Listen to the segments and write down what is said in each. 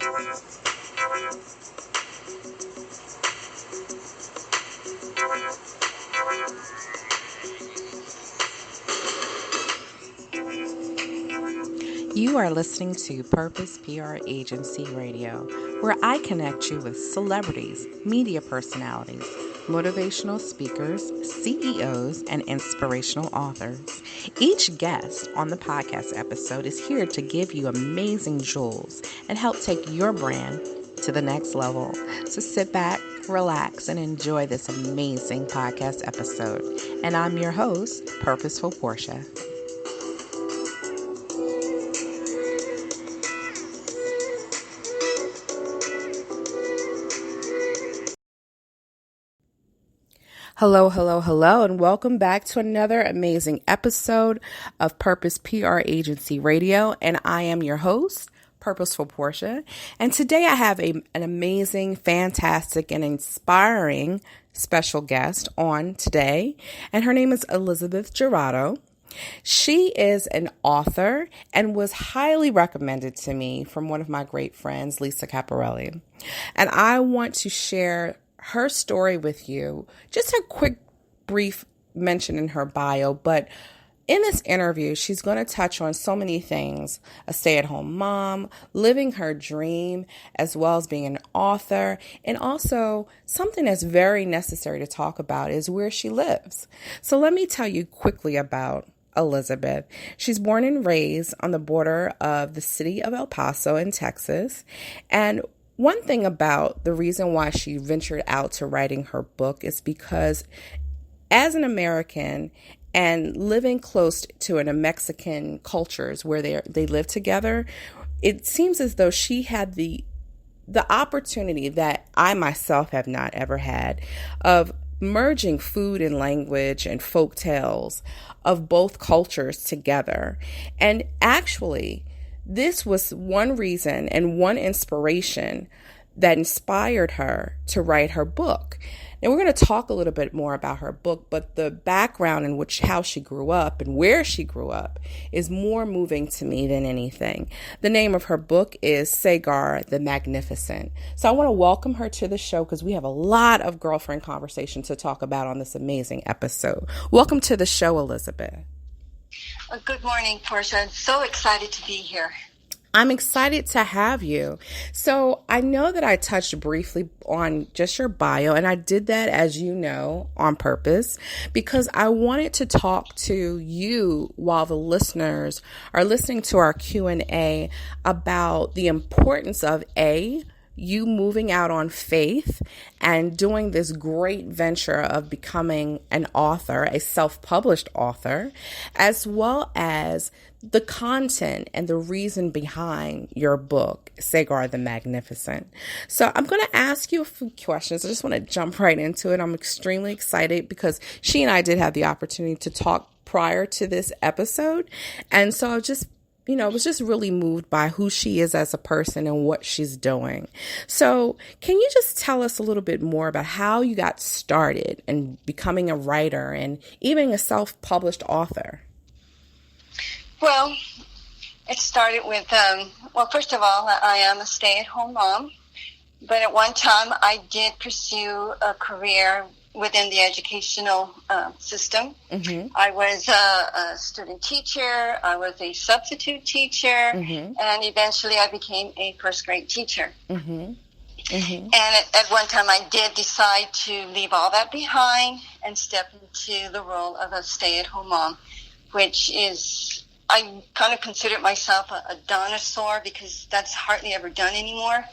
You are listening to Purpose PR Agency Radio, where I connect you with celebrities, media personalities, motivational speakers, CEOs, and inspirational authors. Each guest on the podcast episode is here to give you amazing jewels and help take your brand to the next level. So sit back, relax, and enjoy this amazing podcast episode. And I'm your host, Purposeful Porsha. Hello, and welcome back to another amazing episode of Purpose PR Agency Radio. And I am your host, Purposeful Porsha. And today I have an amazing, fantastic, and inspiring special guest on today. And her name is Elizabeth Jarado. She is an author and was highly recommended to me from one of my great friends, Lisa Caparelli. And I want to share her story with you. Just a quick, brief mention in her bio, but in this interview, she's going to touch on so many things: a stay-at-home mom, living her dream, as well as being an author, and also something that's very necessary to talk about is where she lives. So let me tell you quickly about Elizabeth. She's born and raised on the border of the city of El Paso in Texas, and one thing about the reason why she ventured out to writing her book is because as an American and living close to a Mexican cultures where they live together, it seems as though she had the opportunity that I myself have not ever had of merging food and language and folk tales of both cultures together. And actually, this was one reason and one inspiration that inspired her to write her book. Now, we're going to talk a little bit more about her book, but the background in which how she grew up and where she grew up is more moving to me than anything. The name of her book is Sagar the Magnificent. So I want to welcome her to the show because we have a lot of girlfriend conversation to talk about on this amazing episode. Welcome to the show, Elizabeth. Good morning, Porsha. I'm so excited to be here. I'm excited to have you. So I know that I touched briefly on just your bio, and I did that, as you know, on purpose because I wanted to talk to you while the listeners are listening to our Q&A about the importance of you moving out on faith and doing this great venture of becoming an author, a self-published author, as well as the content and the reason behind your book, Sagar the Magnificent. So I'm going to ask you a few questions. I just want to jump right into it. I'm extremely excited because she and I did have the opportunity to talk prior to this episode. And so I was just really moved by who she is as a person and what she's doing. So can you just tell us a little bit more about how you got started in becoming a writer and even a self-published author? Well, it started with, first of all, I am a stay-at-home mom, but at one time I did pursue a career within the educational system. Mm-hmm. I was a student teacher, I was a substitute teacher, mm-hmm. and eventually I became a first grade teacher. Mm-hmm. Mm-hmm. And at one time I did decide to leave all that behind and step into the role of a stay-at-home mom, which is, I kind of consider myself a dinosaur because that's hardly ever done anymore.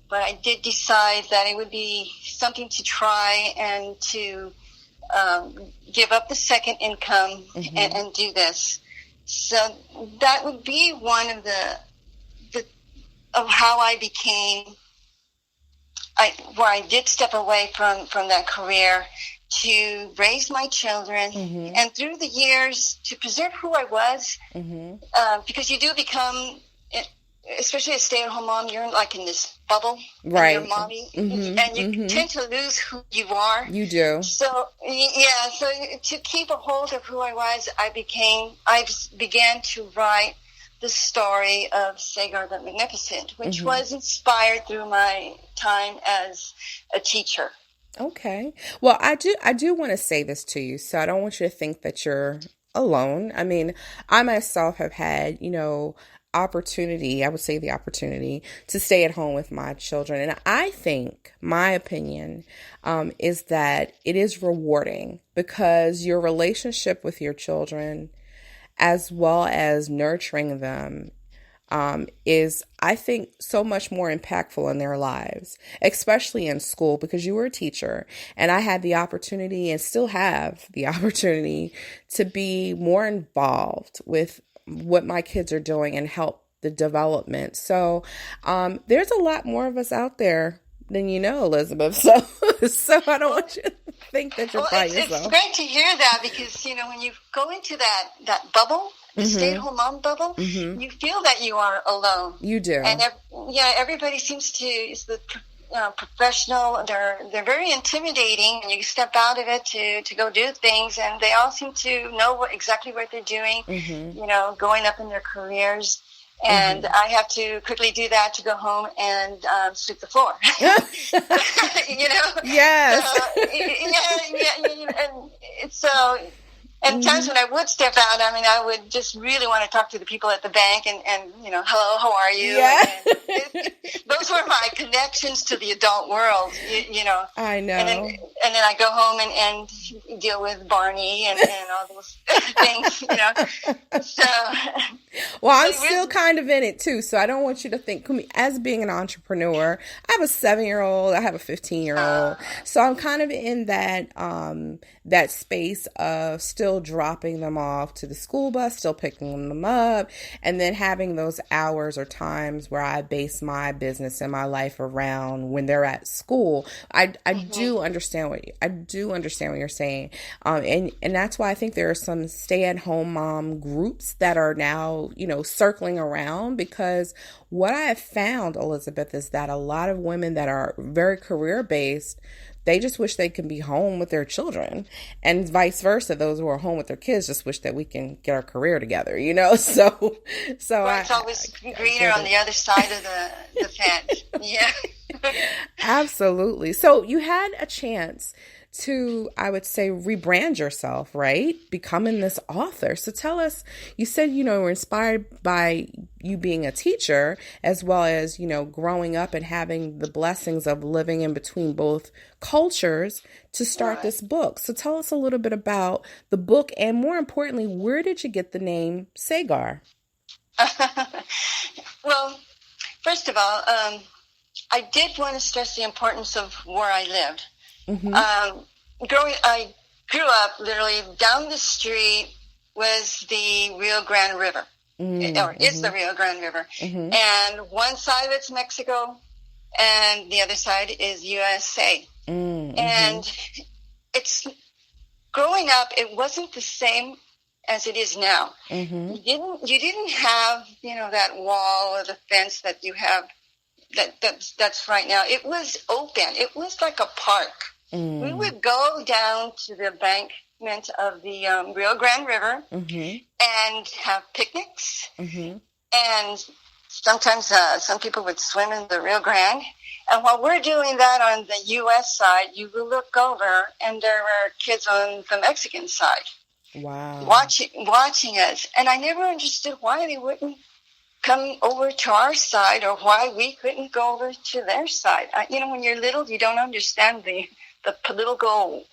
But I did decide that it would be something to try and to give up the second income mm-hmm. and do this. So that would be one of of how I became, where I did step away from that career to raise my children, mm-hmm. and through the years to preserve who I was, mm-hmm. Because you do become, especially a stay-at-home mom, you're like in this bubble, right? Your mommy, mm-hmm. and you mm-hmm. tend to lose who you are. You do. So yeah, so to keep a hold of who I was, I began to write the story of Sagar the Magnificent, which was inspired through my time as a teacher. Okay. Well, I do want to say this to you, so I don't want you to think that you're alone. I mean, I myself have had, opportunity, I would say the opportunity to stay at home with my children. And I think my opinion is that it is rewarding because your relationship with your children, as well as nurturing them, is, I think, so much more impactful in their lives, especially in school, because you were a teacher and I had the opportunity and still have the opportunity to be more involved with what my kids are doing and help the development. So there's a lot more of us out there than you know, Elizabeth. So I don't want you to think that you're by yourself. It's great to hear that because, when you go into that bubble, the stay-at-home mom bubble, you feel that you are alone. You do. And everybody seems to, is the professional, they're very intimidating, and you step out of it to go do things, and they all seem to know exactly what they're doing, going up in their careers. And I have to quickly do that to go home and sweep the floor. Yes. And times when I would step out, I would just really want to talk to the people at the bank and hello, how are you? Yeah. And those were my connections to the adult world, I know. And then I go home and deal with Barney and all those things, So. Well, I'm still kind of in it too, so I don't want you to think, as being an entrepreneur, I have a 7-year-old, I have a 15-year-old, so I'm kind of in that space of still dropping them off to the school bus, still picking them up, and then having those hours or times where I base my business and my life around when they're at school. I do understand what you're saying, and that's why I think there are some stay-at-home mom groups that are now circling around, because what I have found, Elizabeth, is that a lot of women that are very career based, they just wish they can be home with their children, and vice versa. Those who are home with their kids just wish that we can get our career together, So well, it's always greener on the other side of the fence. Yeah. Absolutely. So you had a chance to, I would say, rebrand yourself, right? Becoming this author. So tell us, you said, were inspired by you being a teacher, as well as, growing up and having the blessings of living in between both cultures to start this book. So tell us a little bit about the book, and more importantly, where did you get the name Sagar? Well, first of all, I did want to stress the importance of where I lived. I grew up literally down the street was the Rio Grande River, or is the Rio Grande River, and one side of it's Mexico, and the other side is USA. And it's growing up, it wasn't the same as it is now. You didn't have that wall or the fence that you have. That's right now. It was open. It was like a park. We would go down to the embankment of the Rio Grande River and have picnics. And sometimes some people would swim in the Rio Grande. And while we're doing that on the U.S. side, you will look over, and there were kids on the Mexican side. Wow. Watching us. And I never understood why they wouldn't come over to our side, or why we couldn't go over to their side. When you're little, you don't understand the political,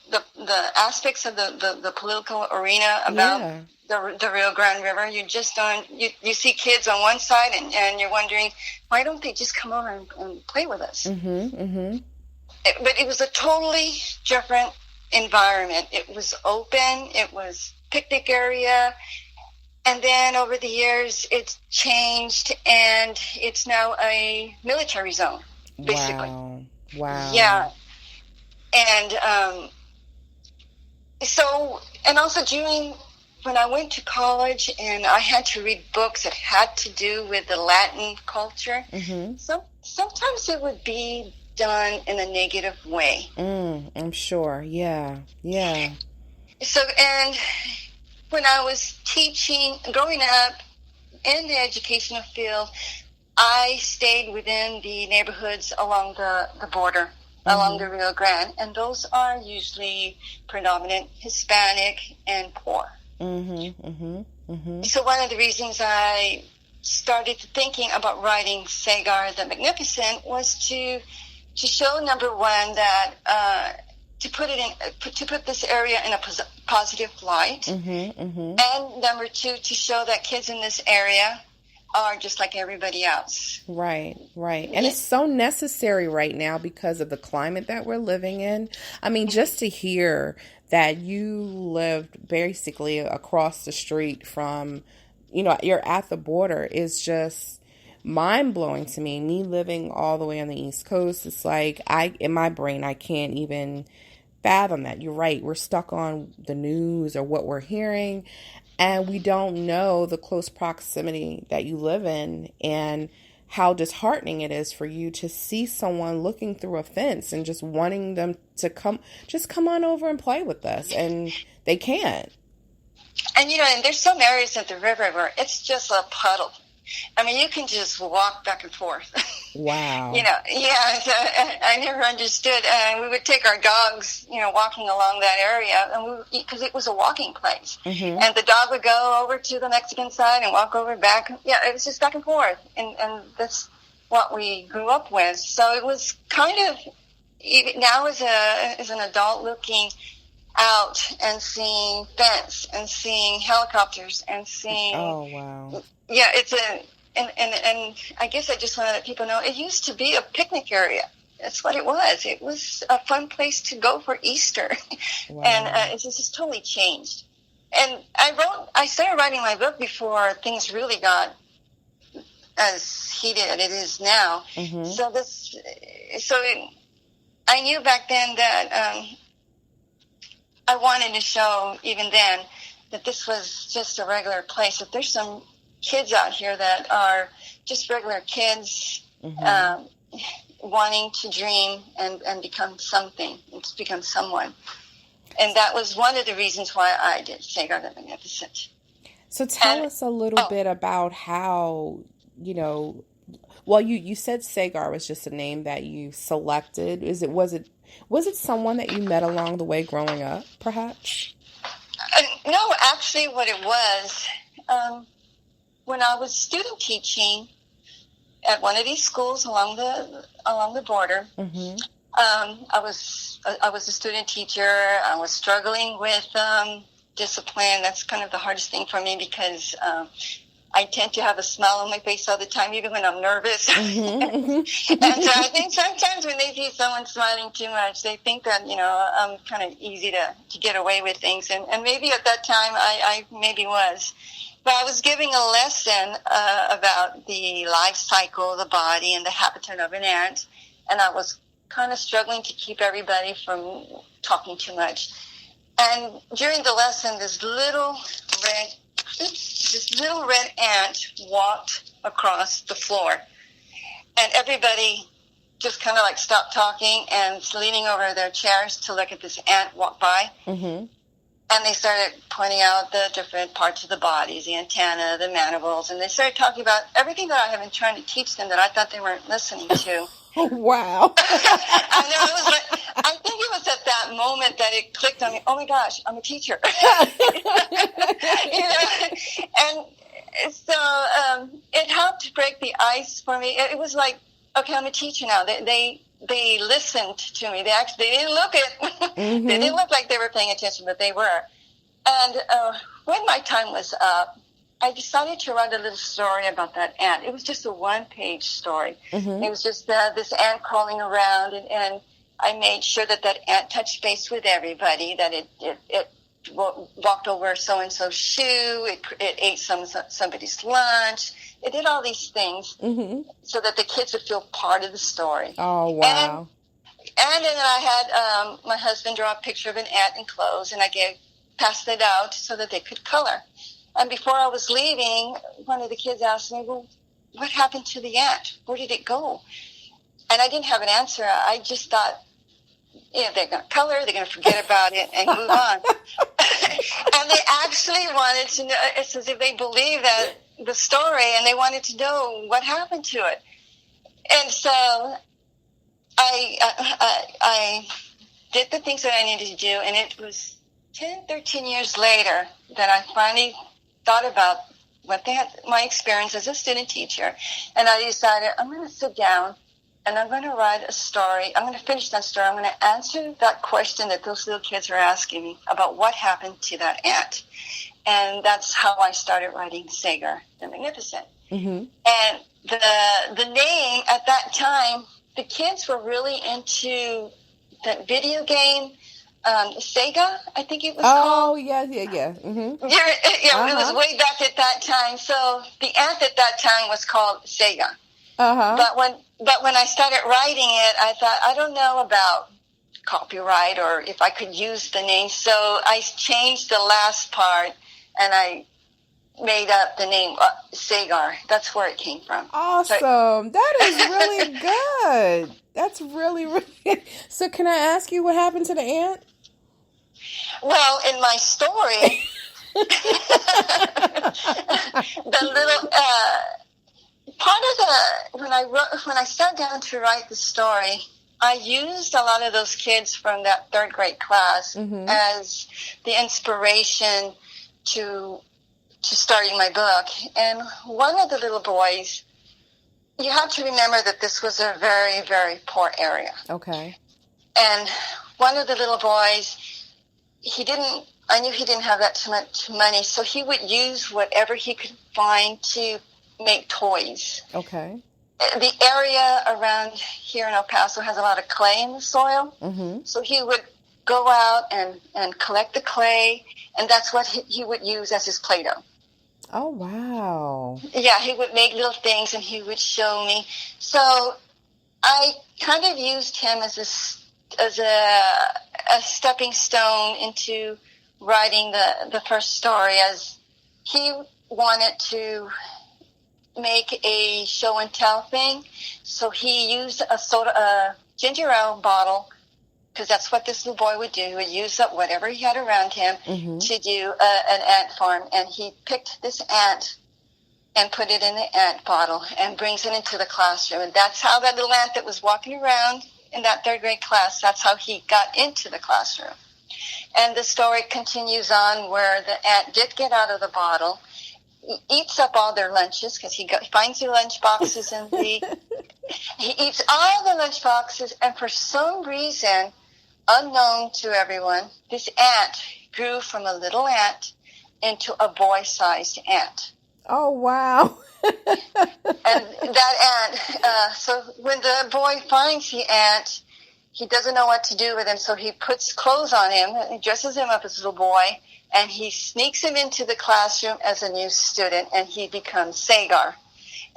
the aspects of the political arena about the Rio Grande River. You just don't. You see kids on one side, and you're wondering, why don't they just come over and play with us? But it was a totally different environment. It was open. It was picnic area. And then over the years, it's changed, and it's now a military zone, basically. Wow. Yeah. And and also when I went to college and I had to read books that had to do with the Latin culture, sometimes it would be done in a negative way. I'm sure. Yeah. So, and when I was growing up in the educational field, I stayed within the neighborhoods along the border, along the Rio Grande, and those are usually predominant Hispanic and poor. So one of the reasons I started thinking about writing Sagar the Magnificent was to show, number one, that to put this area in a positive light, and number two, to show that kids in this area are just like everybody else. Right. And it's so necessary right now because of the climate that we're living in. I mean, just to hear that you lived basically across the street from, you're at the border is just mind-blowing to me. Me living all the way on the East Coast, it's like in my brain, I can't even fathom that. You're right. We're stuck on the news or what we're hearing, and we don't know the close proximity that you live in and how disheartening it is for you to see someone looking through a fence and just wanting them to come on over and play with us, and they can't. And, and there's some areas of the river where it's just a puddle. I mean, you can just walk back and forth. Wow. So I never understood. And we would take our dogs, walking along that area, and because it was a walking place. And the dog would go over to the Mexican side and walk over back. Yeah, it was just back and forth. And that's what we grew up with. So it was kind of, even now as an adult looking out and seeing fence and seeing helicopters and seeing. Oh, wow. Yeah, and I guess I just want to let people know it used to be a picnic area. That's what it was. It was a fun place to go for Easter. Wow. And it's just totally changed. And I started writing my book before things really got as heated as it is now. I knew back then that I wanted to show even then that this was just a regular place, that there's some kids out here that are just regular kids wanting to dream and become something, and to become someone. And that was one of the reasons why I did Sagar the Magnificent. So tell us a little bit about how, well, you said Sagar was just a name that you selected. Was it someone that you met along the way growing up, perhaps? No, actually what it was, when I was student teaching at one of these schools along the border, I was a student teacher. I was struggling with discipline. That's kind of the hardest thing for me because I tend to have a smile on my face all the time, even when I'm nervous. And so I think sometimes when they see someone smiling too much, they think that, I'm kind of easy to get away with things. And maybe at that time I maybe was. But I was giving a lesson about the life cycle of the body and the habitat of an ant. And I was kind of struggling to keep everybody from talking too much. And during the lesson, this little red ant walked across the floor. And everybody just kind of like stopped talking and leaning over their chairs to look at this ant walk by. And they started pointing out the different parts of the body, the antenna, the mandibles, and they started talking about everything that I have been trying to teach them that I thought they weren't listening to. Wow. I know, I think it was at that moment that it clicked on me. Oh my gosh, I'm a teacher. And so it helped break the ice for me. It was like, okay, I'm a teacher now. They listened to me. They didn't look they didn't look like they were paying attention, but they were. And when my time was up, I decided to write a little story about that ant. It was just a one-page story. It was just this ant crawling around, and I made sure that ant touched base with everybody, that it walked over so-and-so's shoe, it ate somebody's lunch. It did all these things so that the kids would feel part of the story. Oh, wow. And then I had my husband draw a picture of an ant in clothes, and I passed it out so that they could color. And before I was leaving, one of the kids asked me, well, what happened to the ant? Where did it go? And I didn't have an answer. I just thought, they're going to color, they're going to forget about it and move on. And they actually wanted to know, it's as if they believed that the story and they wanted to know what happened to it. And so I did the things that I needed to do, and it was 10, 13 years later that I finally thought about my experience as a student teacher, and I decided I'm going to sit down and I'm going to write a story. I'm going to finish that story. I'm going to answer that question that those little kids are asking me about what happened to that ant. And that's how I started writing Sagar the Magnificent. Mm-hmm. And the name at that time, the kids were really into the video game, Sega, I think it was called. Oh, yeah. Mm-hmm. It was way back at that time. So the ant at that time was called Sega. But when I started writing it, I thought, I don't know about copyright or if I could use the name. So I changed the last part and I made up the name Sagar. That's where it came from. Awesome. That is really good. That's really, really good. So can I ask you what happened to the ant? Well, in my story, the little part of when I sat down to write the story, I used a lot of those kids from that third grade class as the inspiration to starting my book. And one of the little boys, you have to remember that this was a very, very poor area. Okay. And one of the little boys, I knew he didn't have that too much money, so he would use whatever he could find to make toys. Okay. The area around here in El Paso has a lot of clay in the soil, so he would go out and collect the clay, and that's what he would use as his Play-Doh. Oh, wow. Yeah, he would make little things, and he would show me. So I kind of used him as a stepping stone into writing the first story, as he wanted to make a show and tell thing. So he used a ginger ale bottle, because that's what this little boy would do. He would use up whatever he had around him to do an ant farm. And he picked this ant and put it in the ant bottle and brings it into the classroom. And that's how that little ant that was walking around in that third grade class, that's how he got into the classroom. And the story continues on where the ant did get out of the bottle, eats up all their lunches, because he finds the lunch boxes he eats all the lunch boxes, and for some reason, unknown to everyone, this ant grew from a little ant into a boy-sized ant. Oh, wow. And that ant, so when the boy finds the ant, he doesn't know what to do with him, so he puts clothes on him, he dresses him up as a little boy, and he sneaks him into the classroom as a new student, and he becomes Sagar.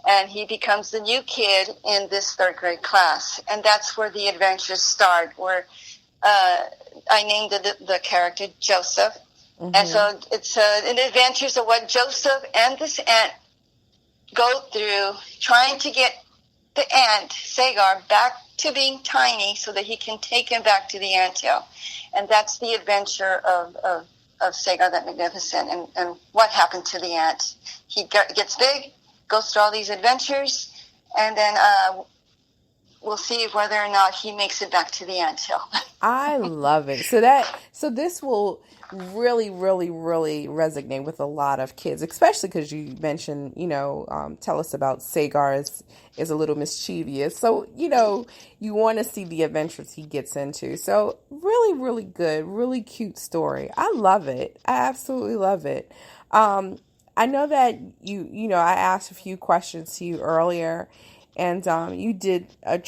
And he becomes the new kid in this third grade class. And that's where the adventures start, where I named the character Joseph. And so it's an adventures of what Joseph and this ant go through, trying to get the ant, Sagar, back to being tiny so that he can take him back to the anthill. And that's the adventure of Sagar the Magnificent, and what happened to the ant. He gets big, goes through all these adventures, and then we'll see whether or not he makes it back to the anthill. I love it. So this will really, really, really resonate with a lot of kids, especially because you mentioned, tell us about Sagar is a little mischievous. So, you want to see the adventures he gets into. So really, really good, really cute story. I love it. I absolutely love it. I know that I asked a few questions to you earlier, and you did a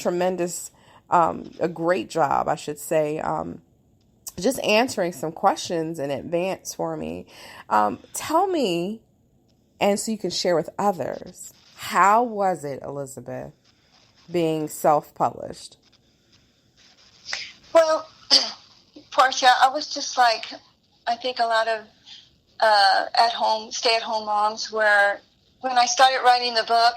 great job, I should say, just answering some questions in advance for me. Tell me, and so you can share with others, how was it, Elizabeth, being self-published? Well, Porsha, I was just like, I think a lot of stay-at-home moms, where when I started writing the book,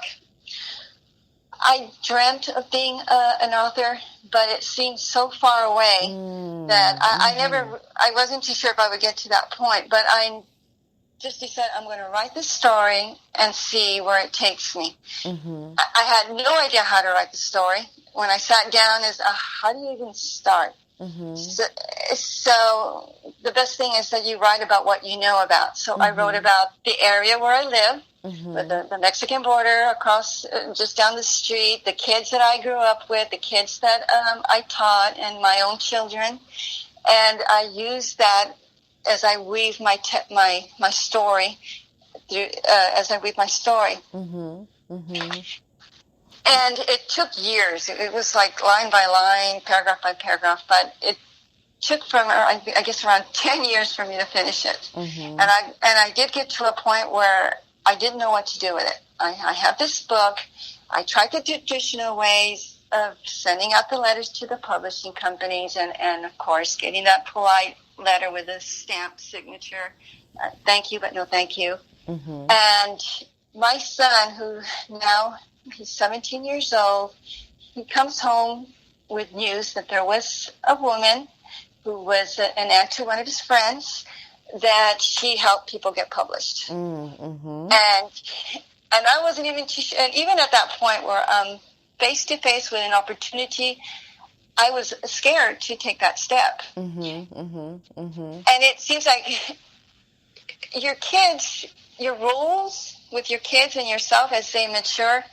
I dreamt of being an author, but it seemed so far away that I wasn't too sure if I would get to that point. But I just decided I'm going to write this story and see where it takes me. I had no idea how to write the story. When I sat down, how do you even start? So the best thing is that you write about what you know about. So I wrote about the area where I live, with the Mexican border across, just down the street, the kids that I grew up with, the kids that I taught, and my own children. And I used that as I weave my story through, as I weave my story. And it took years. It was like line by line, paragraph by paragraph, but it took I guess around 10 years for me to finish it. And I did get to a point where I didn't know what to do with it. I have this book. I tried the traditional ways of sending out the letters to the publishing companies and of course, getting that polite letter with a stamped signature. Thank you, but no thank you. And my son, who now he's 17 years old, he comes home with news that there was a woman who was an aunt to one of his friends, that she helped people get published. And I wasn't even too sure. And even at that point where I'm face to face with an opportunity, I was scared to take that step. And it seems like your kids, your rules with your kids and yourself as they mature,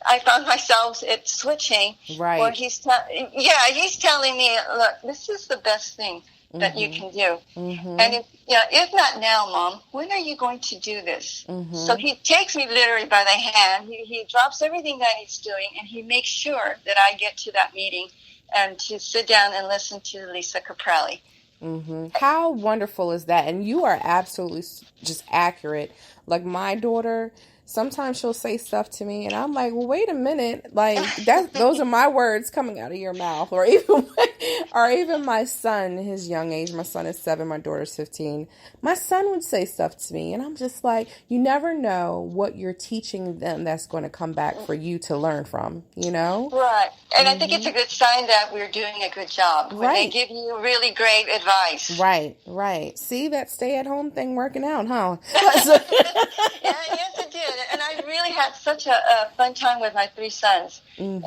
I found myself switching. Right. Where he's telling me, look, this is the best thing that you can do. And if not now, Mom, when are you going to do this? So he takes me literally by the hand. He drops everything that he's doing, and he makes sure that I get to that meeting and to sit down and listen to Lisa Caprelli. How wonderful is that? And you are absolutely just accurate. Like my daughter, sometimes she'll say stuff to me and I'm like, well, wait a minute. Like those are my words coming out of your mouth. Or even my son, his young age, my son is 7, my daughter's 15. My son would say stuff to me and I'm just like, you never know what you're teaching them that's going to come back for you to learn from, you know? Right. And I think it's a good sign that we're doing a good job. When they give you really great advice. Right. See that stay-at-home thing working out, huh? Yes, it did. And I really had such a fun time with my 3 sons. And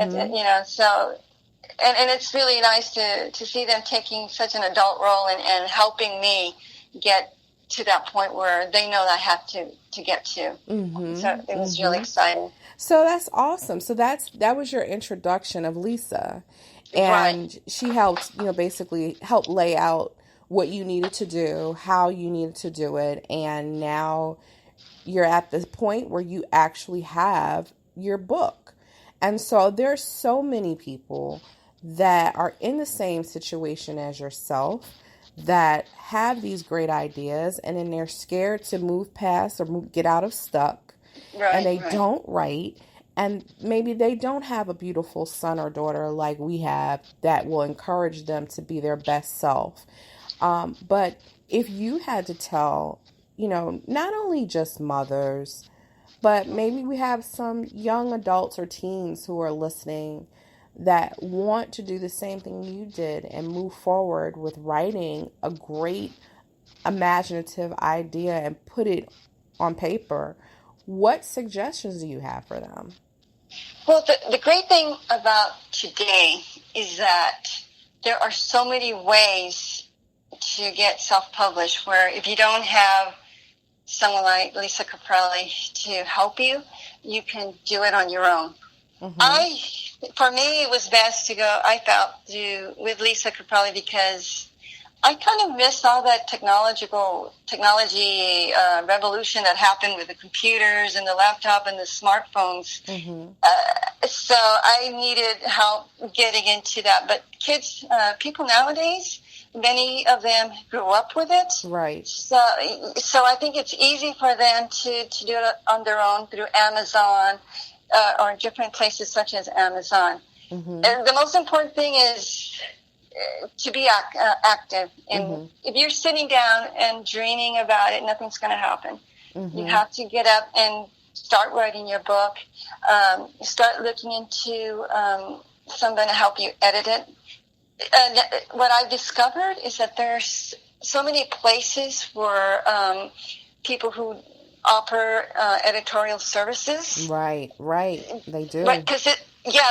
it's really nice to see them taking such an adult role and helping me get to that point where they know that I have to get to. So it was really exciting. So that's awesome. So that was your introduction of Lisa. And she helped, basically help lay out what you needed to do, how you needed to do it. And now you're at the point where you actually have your book. And so there's so many people that are in the same situation as yourself that have these great ideas and then they're scared to move past or get out of stuck. And they don't write. And maybe they don't have a beautiful son or daughter like we have that will encourage them to be their best self. But if you had to tell, not only just mothers, but maybe we have some young adults or teens who are listening that want to do the same thing you did and move forward with writing a great imaginative idea and put it on paper. What suggestions do you have for them? Well, the great thing about today is that there are so many ways to get self-published where if you don't have someone like Lisa Caprelli to help you, you can do it on your own. For me, it was best to go, I felt, with Lisa Caprelli because I kind of missed all that technology revolution that happened with the computers and the laptop and the smartphones. So I needed help getting into that. But people nowadays, many of them grew up with it. Right. So I think it's easy for them to do it on their own through Amazon or different places such as Amazon. And the most important thing is to be active. And if you're sitting down and dreaming about it, nothing's going to happen. You have to get up and start writing your book, start looking into someone to help you edit it. What I've discovered is that there's so many places for people who offer editorial services. Right. They do. Right,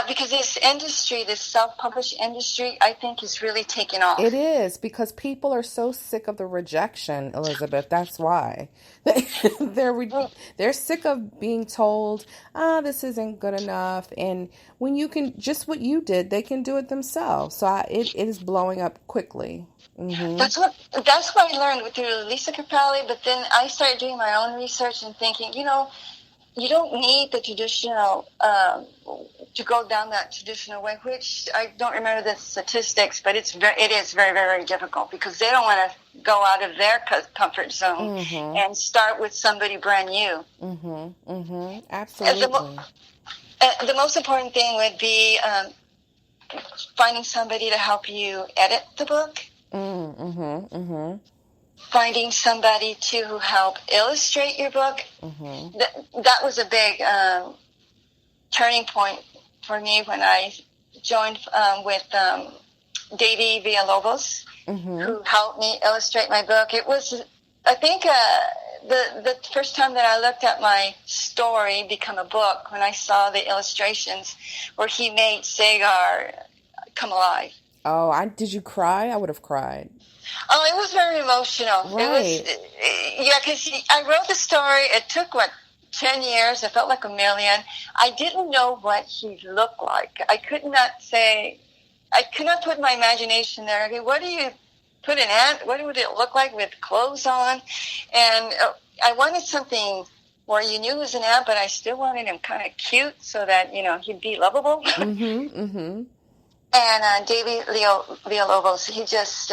because this industry, this self-published industry, I think is really taking off. It is, because people are so sick of the rejection, Elizabeth. That's why. They're sick of being told, this isn't good enough. And when you can, just what you did, they can do it themselves. So it is blowing up quickly. Mm-hmm. That's what I learned through Lisa Capelli. But then I started doing my own research and thinking, you don't need the traditional, to go down that traditional way, which I don't remember the statistics, but it is very, very difficult, because they don't want to go out of their comfort zone and start with somebody brand new. Absolutely. The most important thing would be finding somebody to help you edit the book. Finding somebody to help illustrate your book. That was a big turning point for me when I joined with Davey Villalobos, who helped me illustrate my book. It was, I think, the first time that I looked at my story become a book, when I saw the illustrations where he made Sagar come alive. Oh, did you cry? I would have cried. Oh, it was very emotional. Right. Because I wrote the story. It took, 10 years. It felt like a million. I didn't know what he looked like. I could not put my imagination there. Okay, what do you put an ant? What would it look like with clothes on? And I wanted something where you knew it was an ant, but I still wanted him kind of cute so that, he'd be lovable. And Davey Villalobos, he just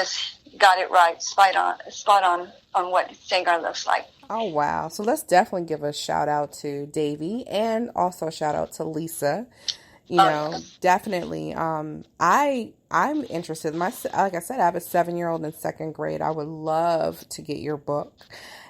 got it right, spot on what Sagar looks like. Oh, wow. So let's definitely give a shout out to Davey, and also a shout out to Lisa. Definitely. I'm interested. Like I said, I have a 7-year-old in 2nd grade. I would love to get your book.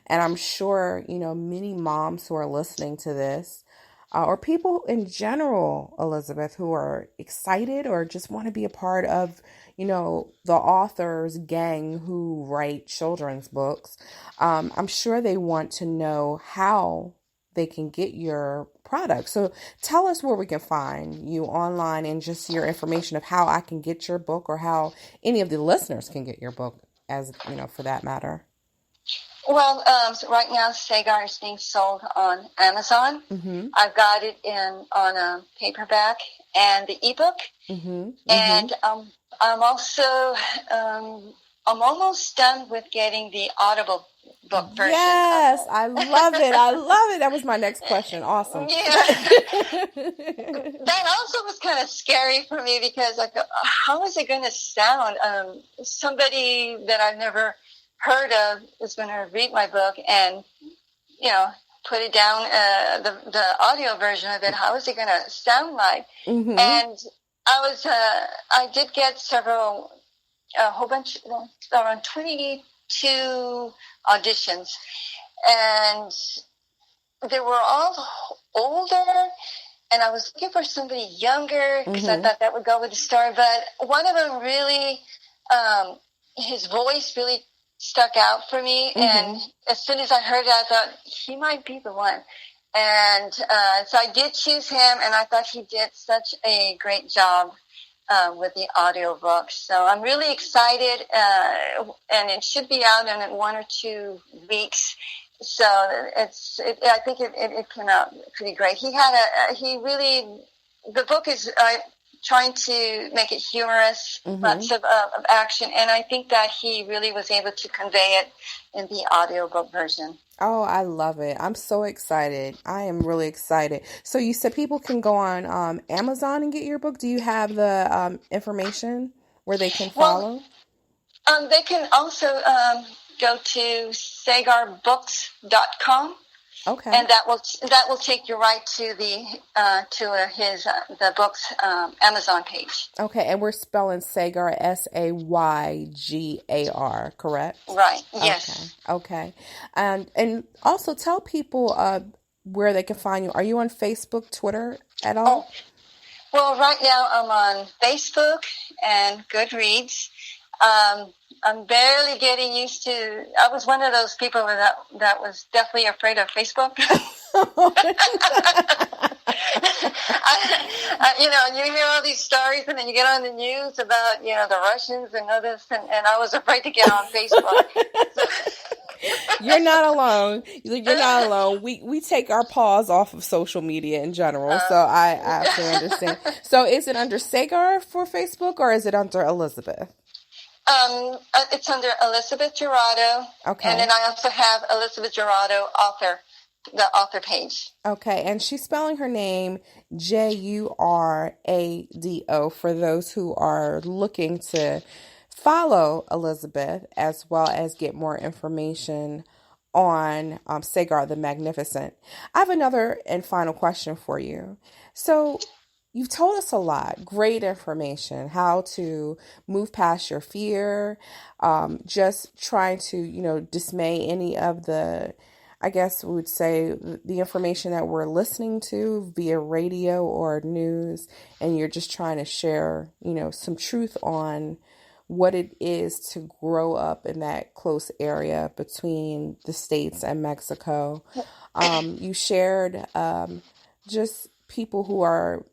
And I'm sure, many moms who are listening to this, or people in general, Elizabeth, who are excited or just want to be a part of, the authors gang who write children's books. I'm sure they want to know how they can get your product. So tell us where we can find you online, and just your information of how I can get your book, or how any of the listeners can get your book, as for that matter. Well, right now Sagar is being sold on Amazon. I've got it on a paperback and the ebook, and I'm also I'm almost done with getting the Audible book version. Yes, I love it. I love it. That was my next question. Awesome. Yeah. That also was kind of scary for me, because how is it going to sound? Somebody that I've never heard of is going to read my book and, put it down, the audio version of it. How is it going to sound like? And I did get a whole bunch, around 22 auditions, and they were all older, and I was looking for somebody younger, because I thought that would go with the story. But one of them really, his voice really stuck out for me, and as soon as I heard it, I thought he might be the one. And so I did choose him, and I thought he did such a great job with the audiobook. So I'm really excited, and it should be out in 1 or 2 weeks. So I think it came out pretty great. The book is trying to make it humorous, lots of action, and I think that he really was able to convey it in the audiobook version. Oh, I love it. I'm so excited. I am really excited. So you said people can go on Amazon and get your book. Do you have the information where they can follow? Well, they can also go to sagarbooks.com. Okay. And that will take you right to the book's Amazon page. Okay, and we're spelling Sagar Saygar, correct? Right. Yes. Okay. And also tell people where they can find you. Are you on Facebook, Twitter at Oh, all? well, right now I'm on Facebook and Goodreads. I'm barely getting used to. I was one of those people that was definitely afraid of Facebook. You hear all these stories, and then you get on the news about the Russians and others, and I was afraid to get on Facebook. You're not alone. You're not alone. We take our paws off of social media in general, so I absolutely understand. So is it under Sagar for Facebook, or is it under Elizabeth? It's under Elizabeth Jarado. Okay. And then I also have Elizabeth Jarado author, the author page. Okay, and she's spelling her name Jurado for those who are looking to follow Elizabeth as well as get more information on Sagar the Magnificent. I have another and final question for you. So you've told us a lot, great information, how to move past your fear, just trying to, dismay any of the, I guess we would say, the information that we're listening to via radio or news, and you're just trying to share, some truth on what it is to grow up in that close area between the States and Mexico. You shared just people who are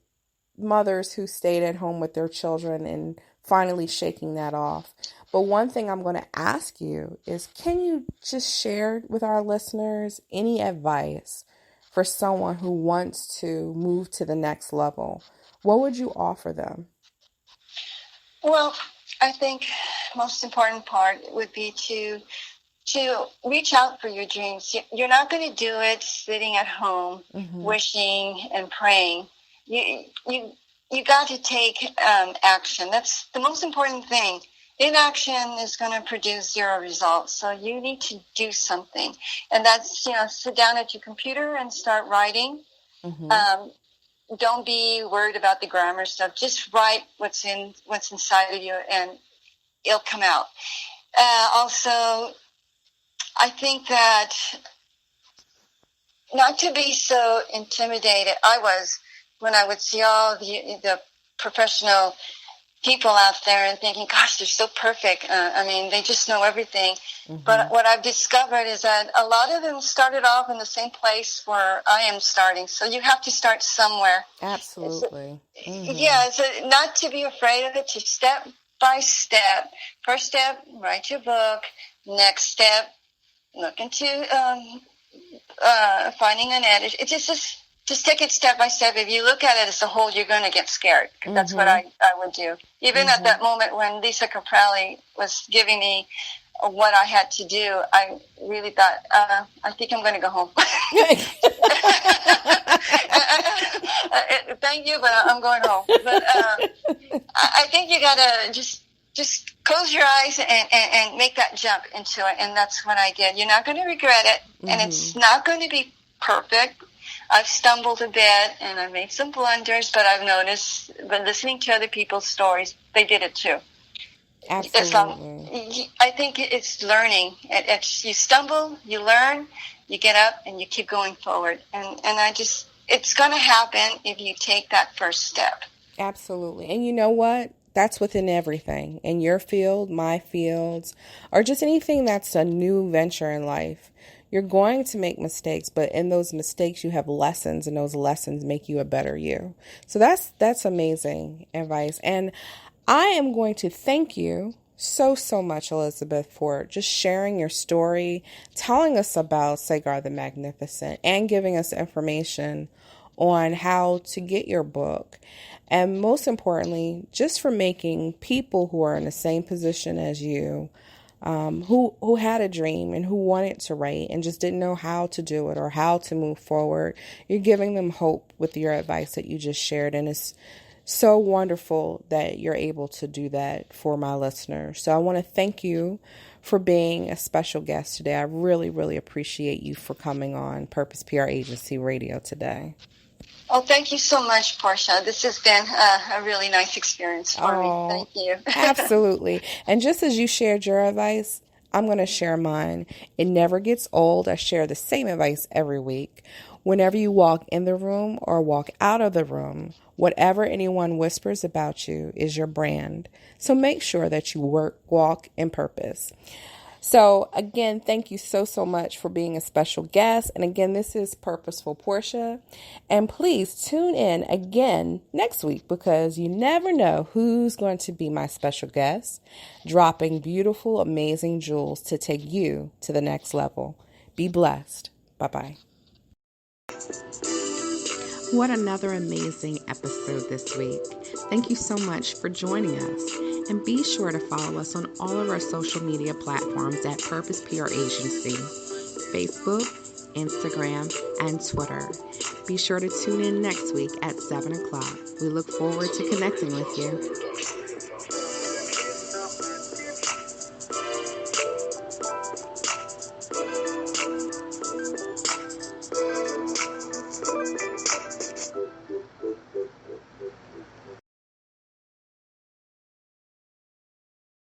mothers who stayed at home with their children and finally shaking that off. But one thing I'm going to ask you is, can you just share with our listeners any advice for someone who wants to move to the next level? What would you offer them? Well, I think most important part would be to reach out for your dreams. You're not going to do it sitting at home, wishing and praying. You got to take action. That's the most important thing. Inaction is going to produce zero results. So you need to do something, and that's sit down at your computer and start writing. Don't be worried about the grammar stuff. Just write what's inside of you, and it'll come out. Also, I think that not to be so intimidated. I was when I would see all the professional people out there and thinking, gosh, they're so perfect. They just know everything. But what I've discovered is that a lot of them started off in the same place where I am starting. So you have to start somewhere. Absolutely. Yeah, so not to be afraid of it, to step by step. First step, write your book. Next step, look into finding an editor. It's just take it step by step. If you look at it as a whole, you're going to get scared. That's what I would do. Even at that moment when Lisa Caprelli was giving me what I had to do, I really thought, I think I'm going to go home. Thank you, but I'm going home. But I think you got to just close your eyes and make that jump into it. And that's what I did. You're not going to regret it. And it's not going to be perfect. I've stumbled a bit and I've made some blunders, but I've noticed, but listening to other people's stories, they did it too. Absolutely. I think it's learning. You stumble, you learn, you get up, and you keep going forward. And it's going to happen if you take that first step. Absolutely. And you know what? That's within everything. In your field, my fields, or just anything that's a new venture in life. You're going to make mistakes, but in those mistakes, you have lessons, and those lessons make you a better you. So that's amazing advice. And I am going to thank you so much, Elizabeth, for just sharing your story, telling us about Sagar the Magnificent, and giving us information on how to get your book. And most importantly, just for making people who are in the same position as you, who had a dream and who wanted to write and just didn't know how to do it or how to move forward. You're giving them hope with your advice that you just shared. And it's so wonderful that you're able to do that for my listeners. So I want to thank you for being a special guest today. I really, really appreciate you for coming on Purpose PR Agency Radio today. Oh, thank you so much, Porsha. This has been a really nice experience for me. Thank you. Absolutely. And just as you shared your advice, I'm going to share mine. It never gets old. I share the same advice every week. Whenever you walk in the room or walk out of the room, whatever anyone whispers about you is your brand. So make sure that you walk in purpose. So again, thank you so much for being a special guest. And again, this is Purposeful Porsha. And please tune in again next week because you never know who's going to be my special guest, dropping beautiful, amazing jewels to take you to the next level. Be blessed. Bye-bye. What another amazing episode this week. Thank you so much for joining us. And be sure to follow us on all of our social media platforms at Purpose PR Agency, Facebook, Instagram, and Twitter. Be sure to tune in next week at 7 o'clock. We look forward to connecting with you.